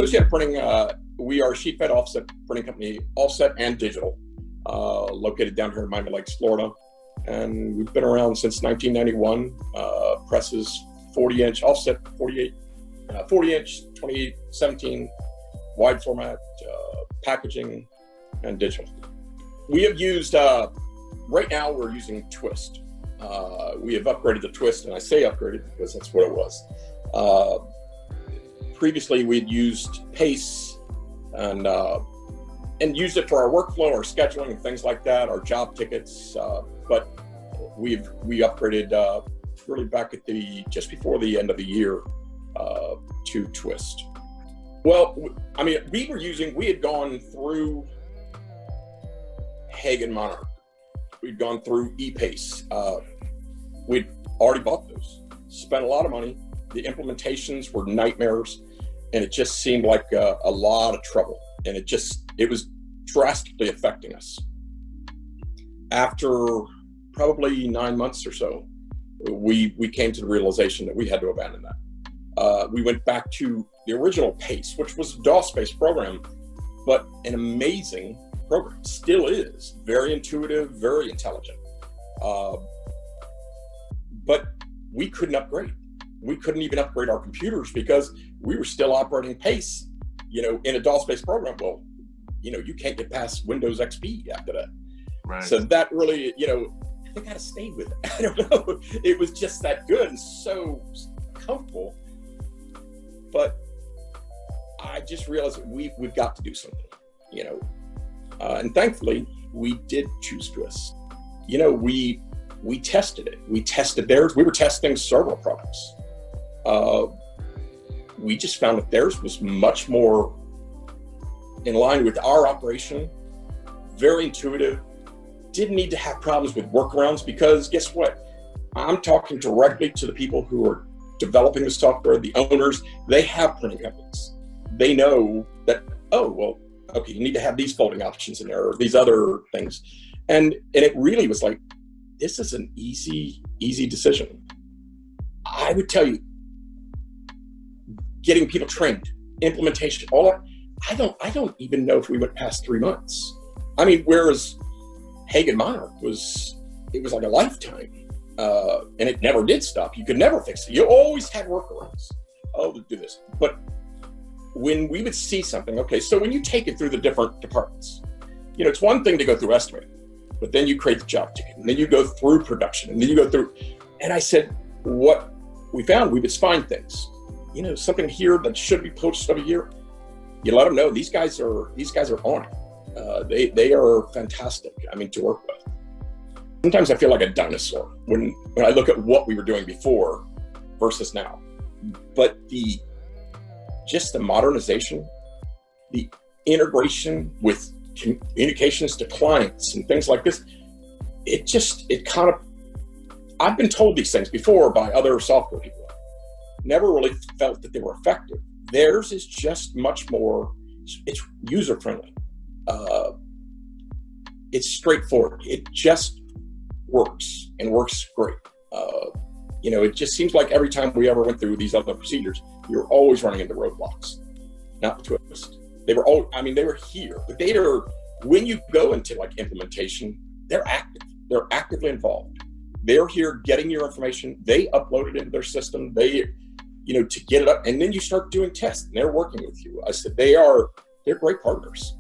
Associated Printing, we are a sheet fed offset printing company, offset and digital, located down here in Miami Lakes, Florida. And we've been around since 1991. Presses 40-inch, offset 48, 40-inch, 28, 17, wide format, packaging, and digital. We have used, right now we're using Twist. We have upgraded the Twist, and I say upgraded because that's what it was. Previously, we'd used Pace and used it for our workflow, our scheduling, and things like that, our job tickets. But we upgraded really back at just before the end of the year to Twist. Well, I mean, we had gone through Hagen Monarch. We'd gone through ePace. We'd already bought those, spent a lot of money. The implementations were nightmares, and it just seemed like a lot of trouble. And it was drastically affecting us. After probably 9 months or so, we came to the realization that we had to abandon that. We went back to the original Pace, which was a DOS-based program, but an amazing program, still is. Very intuitive, very intelligent. But we couldn't upgrade. We couldn't even upgrade our computers because we were still operating Pace, in a DOS-based program. Well, you can't get past Windows XP after that. Right. So that really, I think I gotta stay with it. I don't know. It was just that good and so comfortable. But I just realized that we've got to do something, and thankfully we did choose Twist. We tested it. We tested theirs. We were testing several products. We just found that theirs was much more in line with our operation, very intuitive, didn't need to have problems with workarounds because guess what? I'm talking directly to the people who are developing the software, the owners. They have printing companies. They know that, okay, you need to have these folding options in there or these other things. And it really was like, this is an easy decision. I would tell you, getting people trained, implementation, all that, I don't even know if we went past 3 months. I mean, whereas Hagen Monarch it was like a lifetime, and it never did stop. You could never fix it. You always had workarounds. Oh, do this. But when we would see something, okay, so when you take it through the different departments, it's one thing to go through estimating, but then you create the job ticket, and then you go through production, and then you go through, and I said, what we found, we would find things, something here that should be posted every year. You let them know these guys are on it. They are fantastic. To work with. Sometimes I feel like a dinosaur when I look at what we were doing before versus now. But the modernization, the integration with communications to clients and things like this, I've been told these things before by other software people. Never really felt that they were effective. Theirs is just much more, it's user-friendly. It's straightforward. It just works and works great. It just seems like every time we ever went through these other procedures, we were always running into roadblocks. Not the Twist. They were here, but when you go into like implementation, they're active. They're actively involved. They're here getting your information. They upload it into their system. To get it up, and then you start doing tests, and they're working with you. I said they're great partners.